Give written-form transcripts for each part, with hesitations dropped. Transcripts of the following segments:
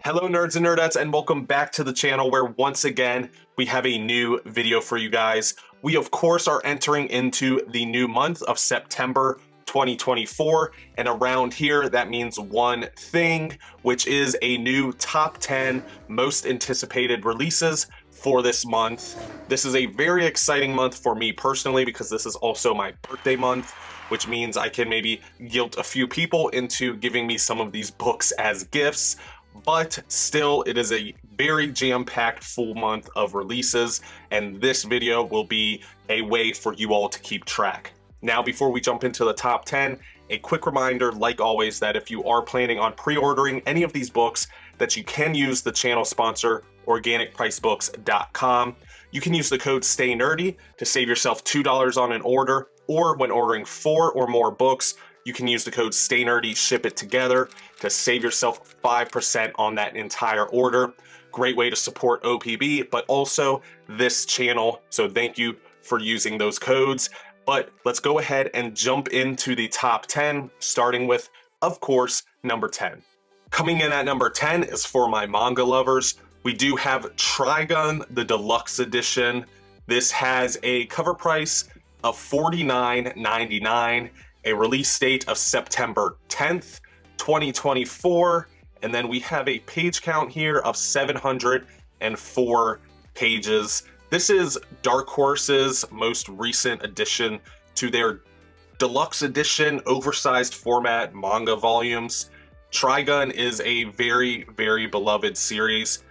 Hello nerds and nerdettes, and welcome back to the channel where once again we have a new video for you guys. We of course are entering into the new month of September 2024, and around here that means one thing, which is a new top 10 most anticipated releases for this month. This is a very exciting month for me personally because this is also my birthday month, which means I can maybe guilt a few people into giving me some of these books as gifts. But still, it is a very jam-packed full month of releases, and this video will be a way for you all to keep track. Now, before we jump into the top 10, a quick reminder, like always, that if you are planning on pre-ordering any of these books, that you can use the channel sponsor, organicpricebooks.com. You can use the code STAYNERDY to save yourself $2 on an order, or when ordering 4 or more books, you can use the code STAYNERDY, ship it together, to save yourself 5% on that entire order. Great way to support OPB, but also this channel, so thank you for using those codes. But let's go ahead and jump into the top 10, starting with, of course, number 10. Coming in at number 10 is for my manga lovers. We do have Trigun, the deluxe edition. This has a cover price of $49.99. A release date of September 10th, 2024, and then we have a page count here of 704 pages. This is Dark Horse's most recent addition to their deluxe edition oversized format manga volumes. Trigun is a very, very beloved series.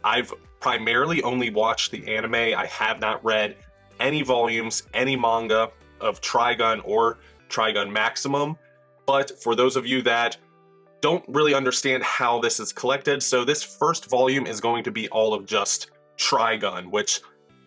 I've primarily only watched the anime. I have not read any volumes, any manga of Trigun or Trigun Maximum, but for those of you that don't really understand how this is collected, so this first volume is going to be all of just Trigun, which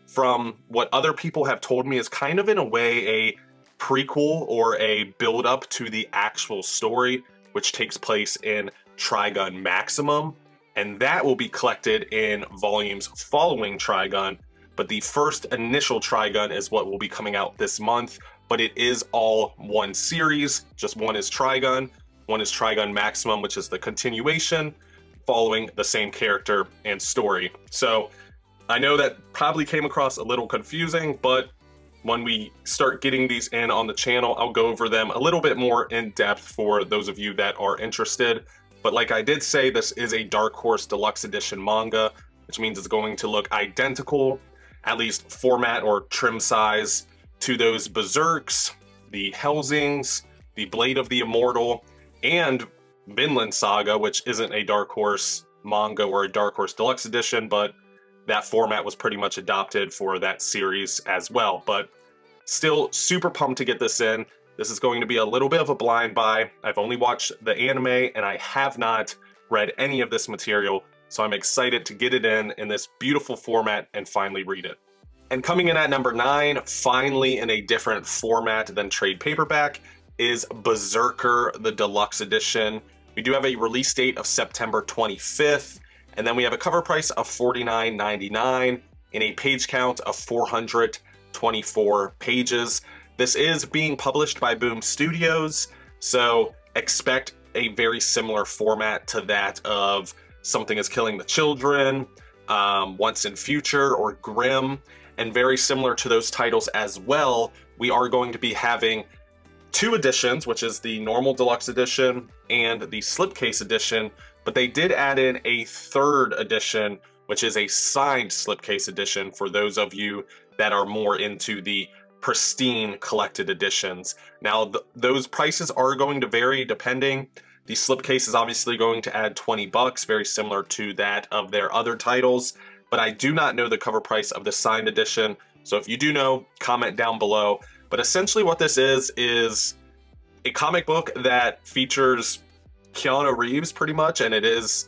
from what other people have told me is kind of in a way a prequel or a build-up to the actual story, which takes place in Trigun Maximum, and that will be collected in volumes following Trigun, but the first initial Trigun is what will be coming out this month. But it is all one series. Just one is Trigun, one is Trigun Maximum, which is the continuation following the same character and story. So I know that probably came across a little confusing, but when we start getting these in on the channel, I'll go over them a little bit more in depth for those of you that are interested. But like I did say, this is a Dark Horse Deluxe Edition manga, which means it's going to look identical, at least format or trim size, to those Berserks, the Helsings, the Blade of the Immortal, and Vinland Saga, which isn't a Dark Horse manga or a Dark Horse Deluxe Edition, but that format was pretty much adopted for that series as well. But still super pumped to get this in. This is going to be a little bit of a blind buy. I've only watched the anime and I have not read any of this material, so I'm excited to get it in this beautiful format and finally read it. And coming in at number 9, finally in a different format than trade paperback, is Berserker, the deluxe edition. We do have a release date of September 25th, and then we have a cover price of $49.99 and a page count of 424 pages. This is being published by Boom Studios, so expect a very similar format to that of Something is Killing the Children, Once and Future, or Grimm. And very similar to those titles as well, we are going to be having 2 editions, which is the normal deluxe edition and the slipcase edition, but they did add in a 3rd edition, which is a signed slipcase edition for those of you that are more into the pristine collected editions. Now, those prices are going to vary depending. The slipcase is obviously going to add $20, very similar to that of their other titles. But I do not know the cover price of the signed edition, so if you do know, comment down below. But essentially what this is a comic book that features Keanu Reeves pretty much, and it is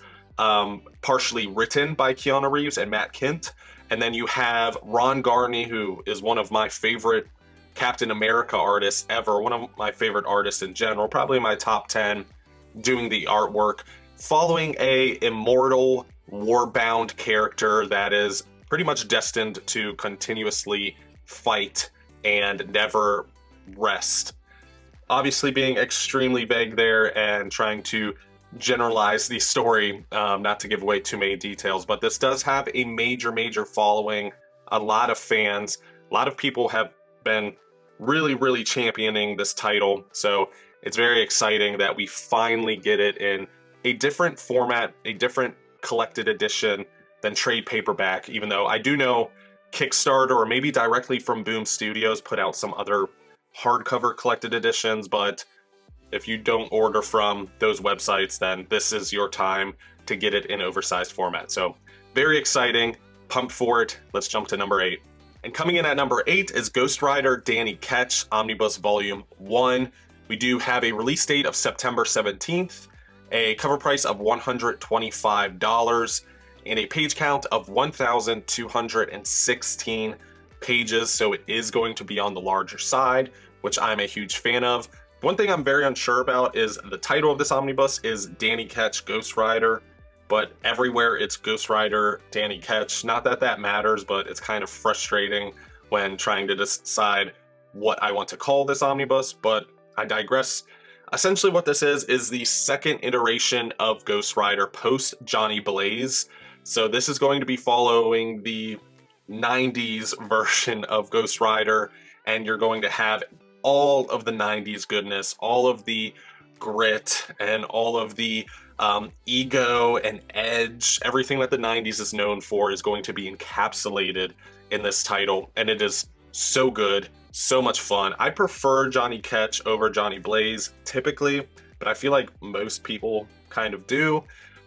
partially written by Keanu Reeves and Matt Kint. And then you have Ron Garney, who is one of my favorite Captain America artists ever, one of my favorite artists in general, probably my top 10, doing the artwork, following a immortal, war-bound character that is pretty much destined to continuously fight and never rest. Obviously being extremely vague there and trying to generalize the story, not to give away too many details, but this does have a major following, a lot of fans, a lot of people have been really championing this title, so it's very exciting that we finally get it in a different format, a different collected edition than trade paperback, even though I do know Kickstarter or maybe directly from Boom Studios put out some other hardcover collected editions, but if you don't order from those websites, then this is your time to get it in oversized format. So very exciting, pumped for it. Let's jump to number 8. And coming in at number 8 is Ghost Rider Danny Ketch Omnibus Volume 1. We do have a release date of September 17th, a cover price of $125, and a page count of 1,216 pages, so it is going to be on the larger side, which I'm a huge fan of. One thing I'm very unsure about is the title of this omnibus is Danny Ketch Ghost Rider, but everywhere it's Ghost Rider Danny Ketch. Not that that matters, but it's kind of frustrating when trying to decide what I want to call this omnibus, but I digress. Essentially what this is the second iteration of Ghost Rider post Johnny Blaze. So this is going to be following the 90s version of Ghost Rider, and you're going to have all of the 90s goodness, all of the grit, and all of the ego and edge. Everything that the 90s is known for is going to be encapsulated in this title, and it is so good, so much fun. I prefer Johnny Ketch over Johnny Blaze typically, but I feel like most people kind of do.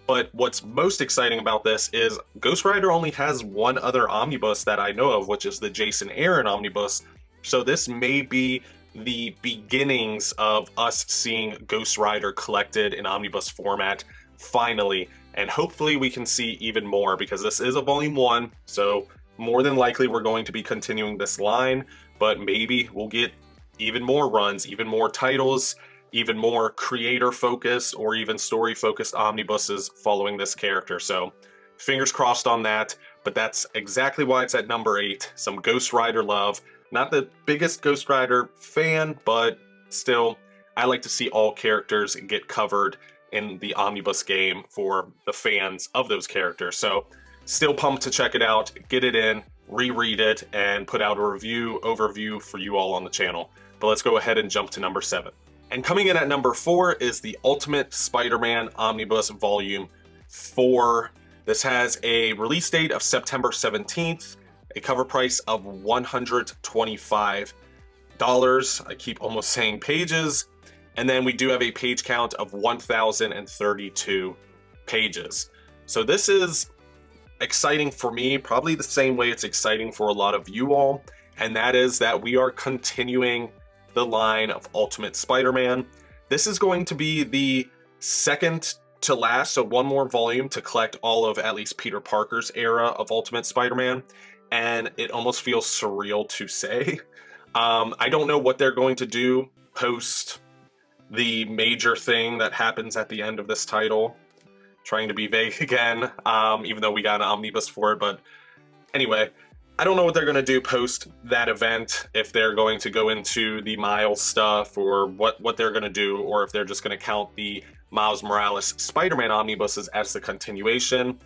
But what's most exciting about this is Ghost Rider only has one other omnibus that I know of, which is the Jason Aaron omnibus. So this may be the beginnings of us seeing Ghost Rider collected in omnibus format finally, and hopefully we can see even more, because this is a volume 1, so more than likely we're going to be continuing this line, but maybe we'll get even more runs, even more titles, even more creator focused or even story focused omnibuses following this character. So fingers crossed on that, but that's exactly why it's at number 8, some Ghost Rider love. Not the biggest Ghost Rider fan, but still, I like to see all characters get covered in the omnibus game for the fans of those characters. So still pumped to check it out, get it in, reread it, and put out a overview for you all on the channel. But let's go ahead and jump to number 7. And coming in at number 4 is the Ultimate Spider-Man Omnibus Volume 4. This has a release date of September 17th, a cover price of $125. I keep almost saying pages. And then we do have a page count of 1,032 pages. So this is exciting for me, probably the same way it's exciting for a lot of you all. And that is that we are continuing the line of Ultimate Spider-Man. This is going to be the second to last, so one more volume to collect all of at least Peter Parker's era of Ultimate Spider-Man. And it almost feels surreal to say. I don't know what they're going to do post the major thing that happens at the end of this title. Trying to be vague again, even though we got an omnibus for it, but anyway, I don't know what they're going to do post that event, if they're going to go into the Miles stuff or what they're going to do, or if they're just going to count the Miles Morales Spider-Man omnibuses as the continuation.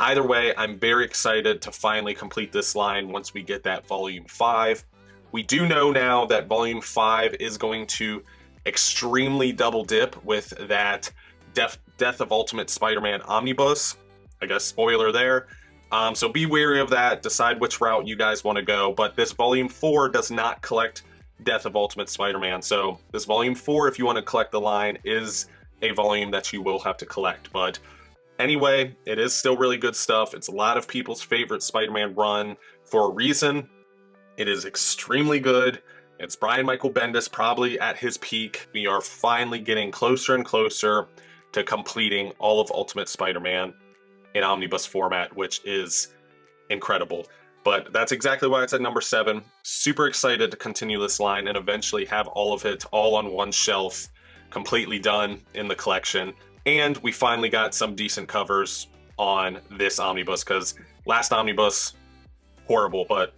Either way, I'm very excited to finally complete this line once we get that Volume 5. We do know now that Volume 5 is going to extremely double dip with that Death of Ultimate Spider-Man omnibus. I guess spoiler there. So be wary of that, decide which route you guys want to go, but this Volume 4 does not collect Death of Ultimate Spider-Man, so this Volume 4, if you want to collect the line, is a volume that you will have to collect. But anyway, it is still really good stuff. It's a lot of people's favorite Spider-Man run for a reason. It is extremely good. It's Brian Michael Bendis probably at his peak. We are finally getting closer and closer to completing all of Ultimate Spider-Man in omnibus format, which is incredible. But that's exactly why it's at number 7. Super excited to continue this line and eventually have all of it all on one shelf, completely done in the collection. And we finally got some decent covers on this omnibus, because last omnibus, horrible, but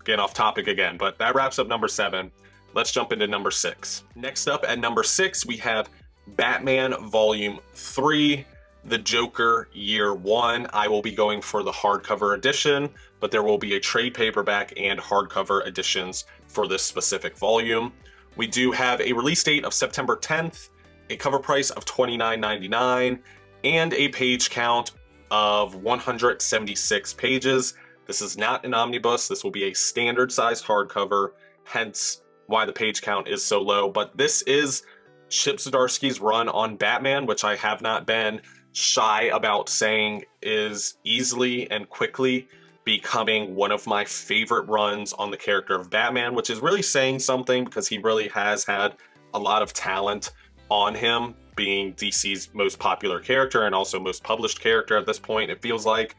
getting off topic again. But that wraps up number 7. Let's jump into number 6. Next up at number 6, we have Batman Volume 3, The Joker Year 1. I will be going for the hardcover edition, but there will be a trade paperback and hardcover editions for this specific volume. We do have a release date of September 10th, a cover price of $29.99, and a page count of 176 pages. This is not an omnibus. This will be a standard sized hardcover, hence why the page count is so low. But this is Chip Zdarsky's run on Batman, which I have not been shy about saying is easily and quickly becoming one of my favorite runs on the character of Batman, which is really saying something because he really has had a lot of talent on him, being DC's most popular character and also most published character at this point, it feels like.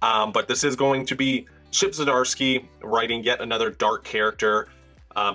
But this is going to be Chip Zdarsky writing yet another dark character,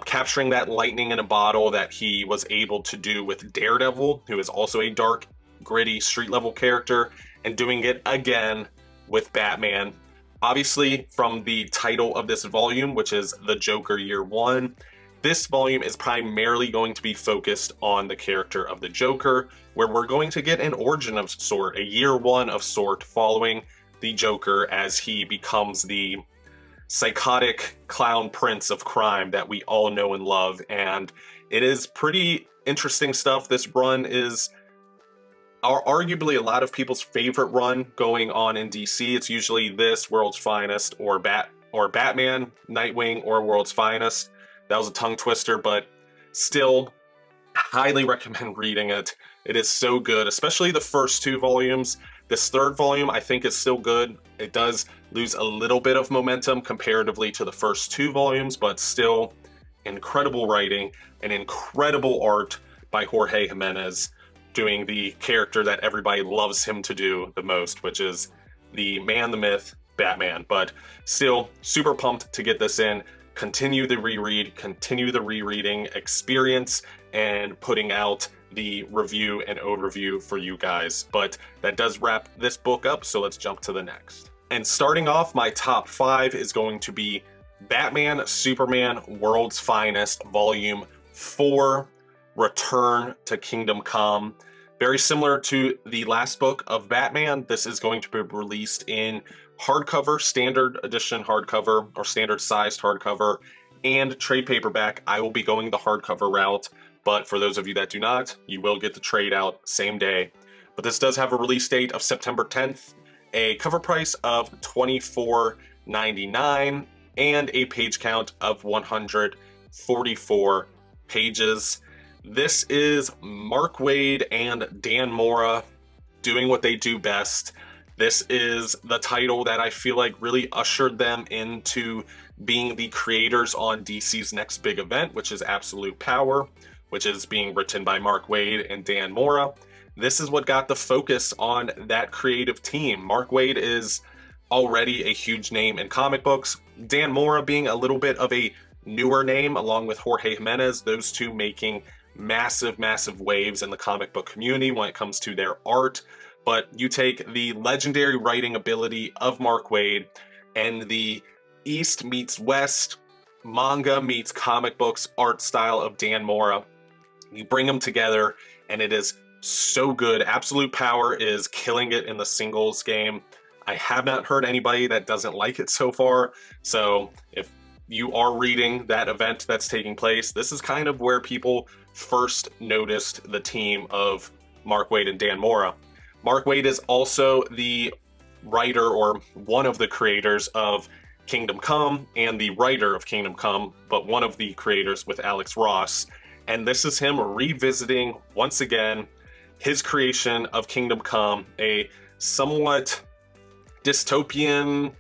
capturing that lightning in a bottle that he was able to do with Daredevil, who is also a dark, gritty, street-level character, and doing it again with Batman. Obviously, from the title of this volume, which is The Joker Year 1, this volume is primarily going to be focused on the character of the Joker, where we're going to get an origin of sort, a year one of sort, following the Joker as he becomes the psychotic clown prince of crime that we all know and love. And it is pretty interesting stuff. This run is arguably a lot of people's favorite run going on in DC. It's usually this, World's Finest, or Batman, Nightwing, or World's Finest. That was a tongue twister, but still highly recommend reading it. It is so good, especially the first two volumes. This third volume, I think, is still good. It does lose a little bit of momentum comparatively to the first two volumes, but still incredible writing and incredible art by Jorge Jimenez, doing the character that everybody loves him to do the most, which is the man, the myth, Batman. But still super pumped to get this in, continue the reread, continue the rereading experience, and putting out the review and overview for you guys. But that does wrap this book up, so let's jump to the next. And starting off, my top 5 is going to be Batman, Superman, World's Finest, Volume 4, Return to Kingdom Come. Very similar to the last book of Batman, this is going to be released in hardcover, standard edition hardcover, or standard sized hardcover, and trade paperback. I will be going the hardcover route, but for those of you that do not, you will get the trade out same day. But this does have a release date of September 10th, a cover price of $24.99, and a page count of 144 pages. This is Mark Waid and Dan Mora doing what they do best. This is the title that I feel like really ushered them into being the creators on DC's next big event, which is Absolute Power, which is being written by Mark Waid and Dan Mora. This is what got the focus on that creative team. Mark Waid is already a huge name in comic books. Dan Mora being a little bit of a newer name, along with Jorge Jimenez, those two making massive, massive waves in the comic book community when it comes to their art. But you take the legendary writing ability of Mark Waid and the East meets West, manga meets comic books art style of Dan Mora. You bring them together and it is so good. Absolute Power is killing it in the singles game. I have not heard anybody that doesn't like it so far. So if you are reading that event that's taking place, this is kind of where people first noticed the team of Mark Waid and Dan Mora. Mark Waid is also the writer, or one of the creators of Kingdom Come, and the writer of Kingdom Come, but one of the creators with Alex Ross. And this is him revisiting, once again, his creation of Kingdom Come, a somewhat dystopian,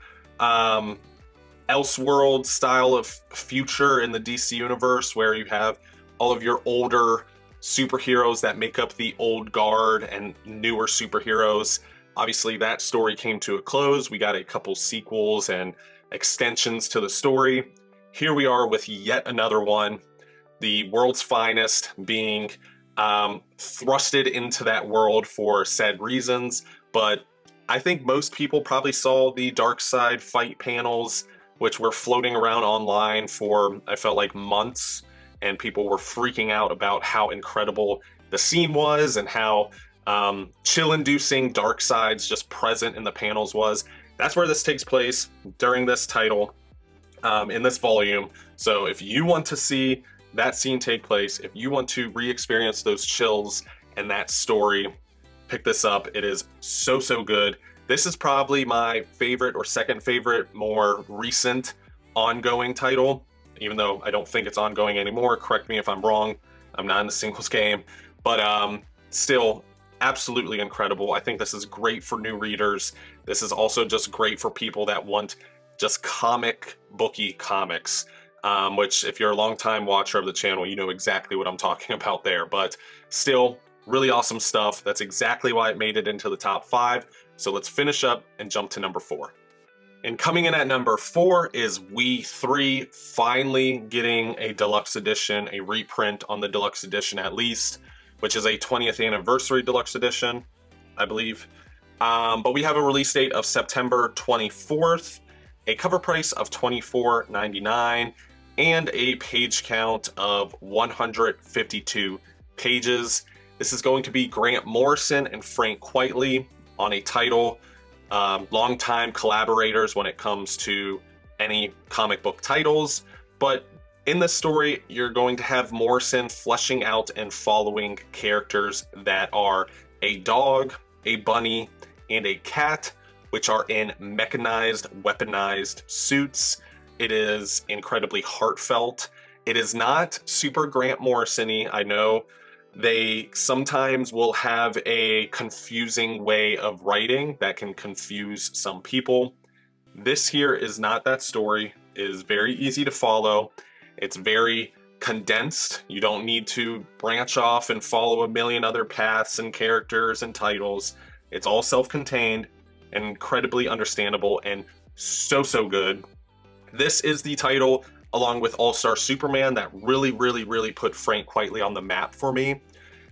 Elseworld style of future in the DC universe, where you have all of your older superheroes that make up the old guard and newer superheroes. Obviously, that story came to a close. We got a couple sequels and extensions to the story. Here we are with yet another one, the World's Finest being thrusted into that world for said reasons. But I think most people probably saw the Darkseid fight panels, which were floating around online for, I felt like, months. and people were freaking out about how incredible the scene was and how chill-inducing dark sides just present in the panels was. That's where this takes place during this title, in this volume. So if you want to see that scene take place, if you want to re-experience those chills and that story, pick this up. It is so, so good. This is probably my favorite or second favorite, more recent ongoing title, even though I don't think it's ongoing anymore. Correct me if I'm wrong. I'm not in the singles game, but still absolutely incredible. I think this is great for new readers. This is also just great for people that want just comic booky comics, which if you're a longtime watcher of the channel, you know exactly what I'm talking about there. But still, really awesome stuff. That's exactly why it made it into the top 5. So let's finish up and jump to number 4. And coming in at number 4 is We 3, finally getting a deluxe edition, a reprint on the deluxe edition at least, which is a 20th anniversary deluxe edition, I believe. But we have a release date of September 24th, a cover price of $24.99, and a page count of 152 pages. This is going to be Grant Morrison and Frank Quitely on a title, longtime collaborators when it comes to any comic book titles. But in this story, you're going to have Morrison fleshing out and following characters that are a dog, a bunny, and a cat, which are in mechanized, weaponized suits. It is incredibly heartfelt. It is not super Grant Morrison-y. I know they sometimes will have a confusing way of writing that can confuse some people. This here is not that story. It is very easy to follow. It's very condensed. You don't need to branch off and follow a million other paths and characters and titles. It's all self-contained and incredibly understandable and so, so good. This is the title, along with All-Star Superman, that really, really, really put Frank Quitely on the map for me.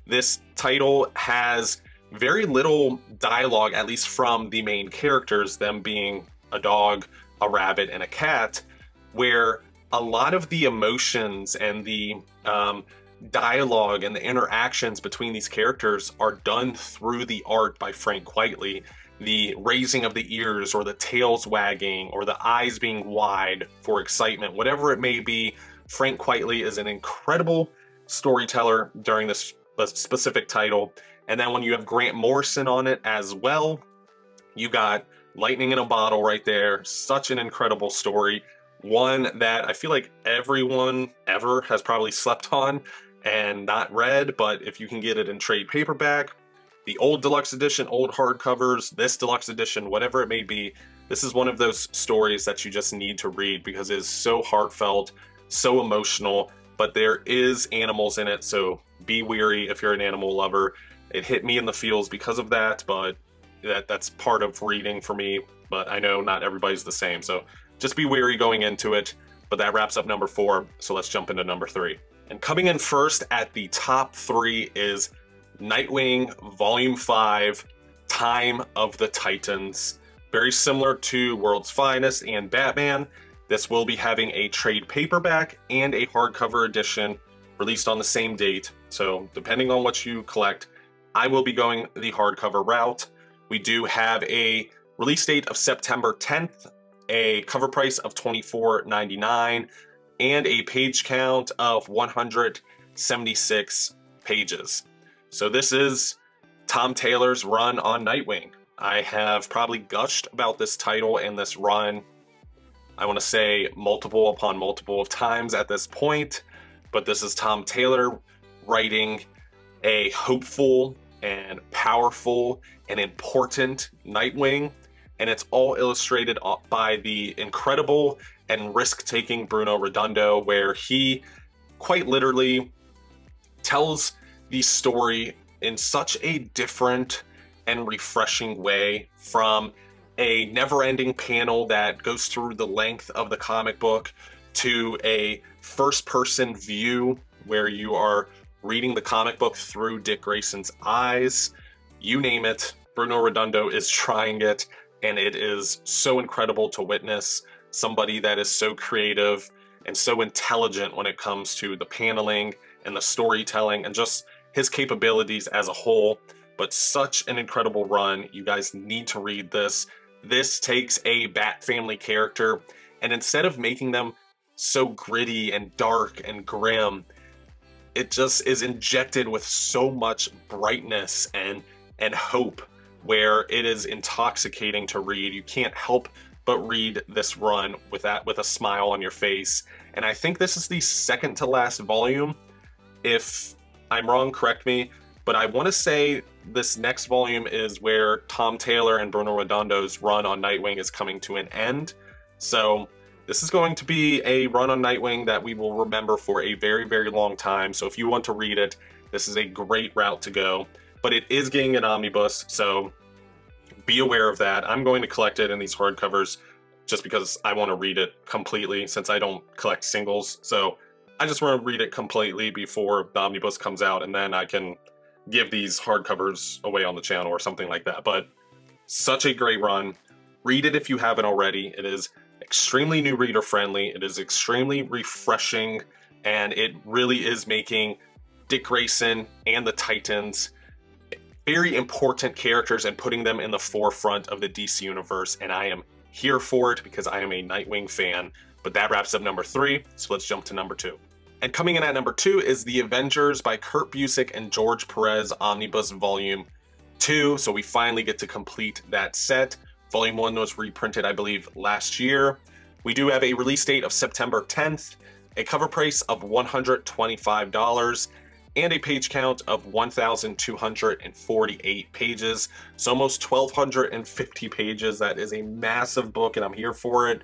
This title has very little dialogue, at least from the main characters, them being a dog, a rabbit, and a cat, where a lot of the emotions and the dialogue and the interactions between these characters are done through the art by Frank Quitely. The raising of the ears, or the tails wagging, or the eyes being wide for excitement, whatever it may be, Frank Quitely is an incredible storyteller during this specific title. And then when you have Grant Morrison on it as well, you got lightning in a bottle right there. Such an incredible story. One that I feel like everyone ever has probably slept on and not read, but if you can get it in trade paperback, the old deluxe edition, old hardcovers, this deluxe edition, whatever it may be, this is one of those stories that you just need to read because it is so heartfelt, so emotional, but there is animals in it, so be wary if you're an animal lover. It hit me in the feels because of that, but that's part of reading for me, but I know not everybody's the same, so just be wary going into it. But that wraps up number 4, so let's jump into number 3. And coming in first at the top 3 is Nightwing Volume 5, Time of the Titans. Very similar to World's Finest and Batman, this will be having a trade paperback and a hardcover edition released on the same date. So depending on what you collect, I will be going the hardcover route. We do have a release date of September 10th, a cover price of $24.99, and a page count of 176 pages. So this is Tom Taylor's run on Nightwing. I have probably gushed about this title and this run, I want to say multiple upon multiple of times at this point, but this is Tom Taylor writing a hopeful and powerful and important Nightwing, and it's all illustrated by the incredible and risk-taking Bruno Redondo, where he quite literally tells the story in such a different and refreshing way, from a never-ending panel that goes through the length of the comic book to a first-person view where you are reading the comic book through Dick Grayson's eyes. You name it, Bruno Redondo is trying it, and it is so incredible to witness somebody that is so creative and so intelligent when it comes to the paneling and the storytelling and just his capabilities as a whole. But such an incredible run. You guys need to read this. This takes a Bat Family character, and instead of making them so gritty and dark and grim, it just is injected with so much brightness and hope, where it is intoxicating to read. You can't help but read this run with a smile on your face. And I think this is the second to last volume. If I'm wrong, correct me, but I want to say this next volume is where Tom Taylor and Bruno Redondo's run on Nightwing is coming to an end. So this is going to be a run on Nightwing that we will remember for a very, very long time. So if you want to read it, this is a great route to go. But it is getting an omnibus, so be aware of that. I'm going to collect it in these hardcovers just because I want to read it completely, since I don't collect singles. So I just want to read it completely before the omnibus comes out, and then I can give these hardcovers away on the channel or something like that. But such a great run. Read it if you haven't already. It is extremely new reader friendly. It is extremely refreshing, and it really is making Dick Grayson and the Titans very important characters and putting them in the forefront of the DC universe. And I am here for it because I am a Nightwing fan. But that wraps up number 3, so let's jump to number 2. And coming in at number 2 is The Avengers by Kurt Busiek and George Perez Omnibus Volume 2. So we finally get to complete that set. Volume 1 was reprinted, I believe, last year. We do have a release date of September 10th, a cover price of $125, and a page count of 1,248 pages. So almost 1,250 pages. That is a massive book, and I'm here for it.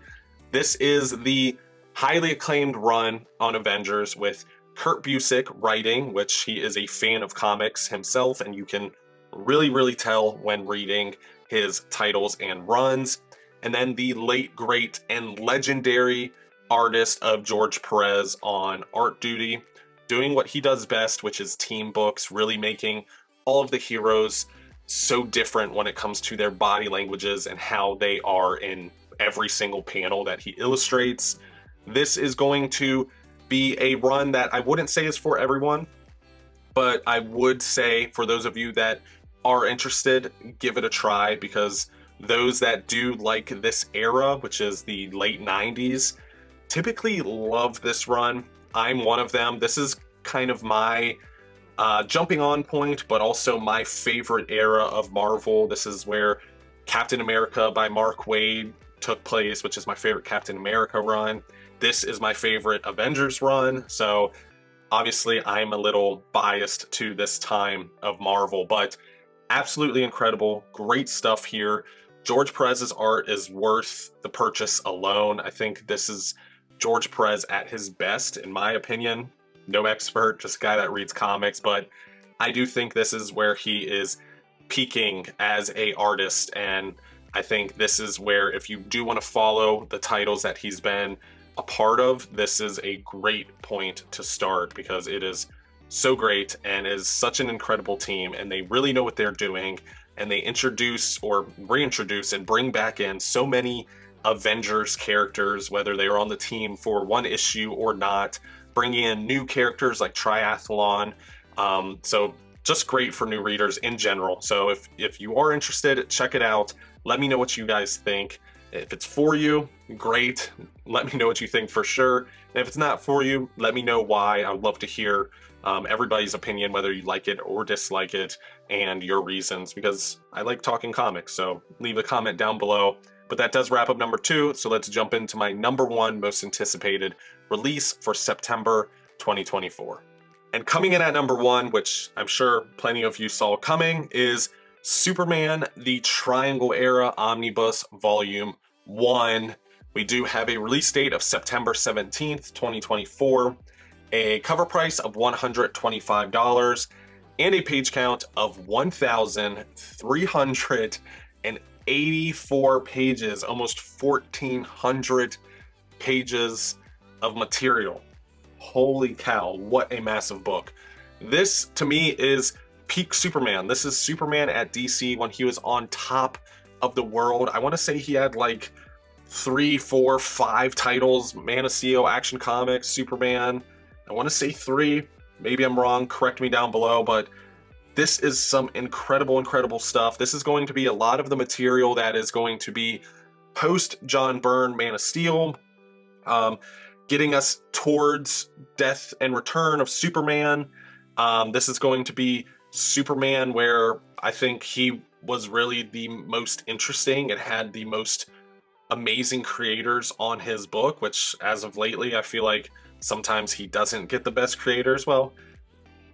This is the highly acclaimed run on Avengers with Kurt Busiek writing, which he is a fan of comics himself, and you can really, really tell when reading his titles and runs. And then the late, great, and legendary artist of George Perez on art duty, doing what he does best, which is team books, really making all of the heroes so different when it comes to their body languages and how they are in every single panel that he illustrates. This is going to be a run that I wouldn't say is for everyone, but I would say for those of you that are interested, give it a try, because those that do like this era, which is the late 90s, typically love this run. I'm one of them. This is kind of my jumping on point, but also my favorite era of Marvel. This is where Captain America by Mark Waid took place, which is my favorite Captain America run. This is my favorite Avengers run. So obviously I'm a little biased to this time of Marvel, but absolutely incredible. Great stuff here. George Perez's art is worth the purchase alone. I think this is George Perez at his best, in my opinion. No expert, just a guy that reads comics, but I do think this is where he is peaking as an artist, and I think this is where, if you do want to follow the titles that he's been a part of, this is a great point to start, because it is so great and is such an incredible team, and they really know what they're doing, and they introduce or reintroduce and bring back in so many Avengers characters, whether they are on the team for one issue or not, bringing in new characters like Triathlon. So just great for new readers in general. So if you are interested, check it out. Let me know what you guys think. If it's for you, great. Let me know what you think for sure. And if it's not for you, let me know why. I would love to hear everybody's opinion, whether you like it or dislike it, and your reasons, because I like talking comics. So leave a comment down below. But that does wrap up number 2, so let's jump into my number 1 most anticipated release for September 2024. And coming in at number 1, which I'm sure plenty of you saw coming, is Superman, the Triangle Era Omnibus Volume 1. We do have a release date of September 17th, 2024, a cover price of $125, and a page count of 1,384 pages, almost 1,400 pages of material. Holy cow, what a massive book. This, to me, is peak Superman. This is Superman at DC when he was on top of the world. I want to say he had like 3, 4, 5 titles: Man of Steel, Action Comics, Superman. I want to say 3. Maybe I'm wrong. Correct me down below, but this is some incredible stuff. This is going to be a lot of the material that is going to be post John Byrne Man of Steel, getting us towards Death and Return of Superman. This is going to be Superman where I think he was really the most interesting and had the most amazing creators on his book, which as of lately I feel like sometimes he doesn't get the best creators. Well,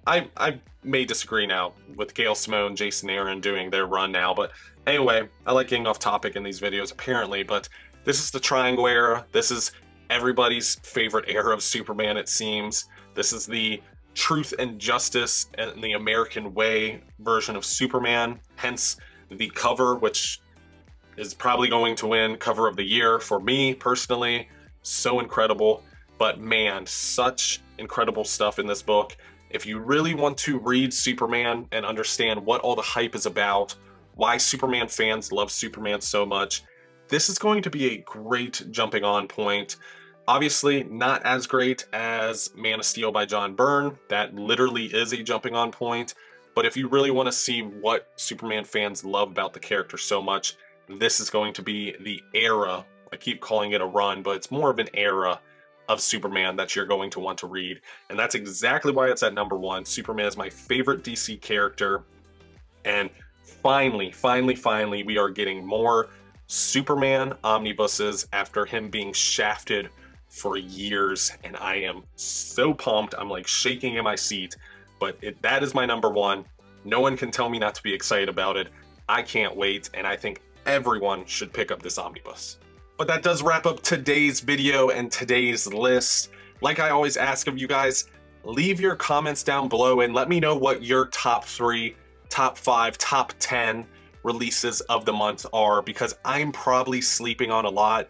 I may disagree now with Gail Simone, Jason Aaron doing their run now, but anyway, I like getting off topic in these videos apparently, but this is the Triangle era. This is everybody's favorite era of Superman, it seems. This is the truth and justice and the American way version of Superman, hence the cover, which is probably going to win cover of the year for me personally. So incredible. But man, such incredible stuff in this book. If you really want to read Superman and understand what all the hype is about, why Superman fans love Superman so much, this is going to be a great jumping on point. Obviously, not as great as Man of Steel by John Byrne. That literally is a jumping on point. But if you really want to see what Superman fans love about the character so much, this is going to be the era. I keep calling it a run, but it's more of an era of Superman that you're going to want to read. And that's exactly why it's at number 1. Superman is my favorite DC character. And finally, we are getting more Superman omnibuses after him being shafted for years. And I am so pumped. I'm like shaking in my seat. But that is my number 1. No one can tell me not to be excited about it. I can't wait. And I think everyone should pick up this omnibus. But that does wrap up today's video and today's list. Like I always ask of you guys, leave your comments down below and let me know what your top 3, top 5, top 10 releases of the month are, because I'm probably sleeping on a lot,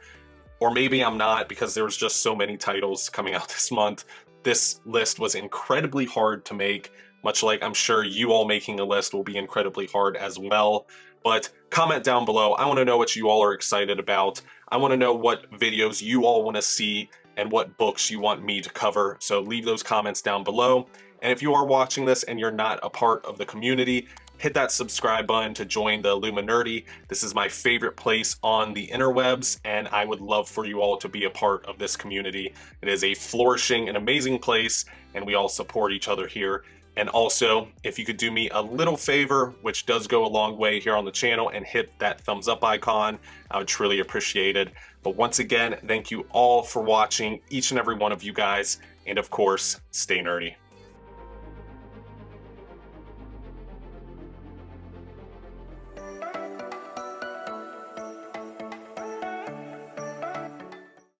or maybe I'm not, because there's just so many titles coming out this month. This list was incredibly hard to make, much like I'm sure you all making a list will be incredibly hard as well. But comment down below. I want to know what you all are excited about. I want to know what videos you all want to see and what books you want me to cover. So leave those comments down below. And if you are watching this and you're not a part of the community, hit that subscribe button to join the Illuminati. This is my favorite place on the interwebs, and I would love for you all to be a part of this community. It is a flourishing and amazing place, and we all support each other here. And also, if you could do me a little favor, which does go a long way here on the channel, and hit that thumbs up icon, I would truly appreciate it. But once again, thank you all for watching, each and every one of you guys, and of course, stay nerdy.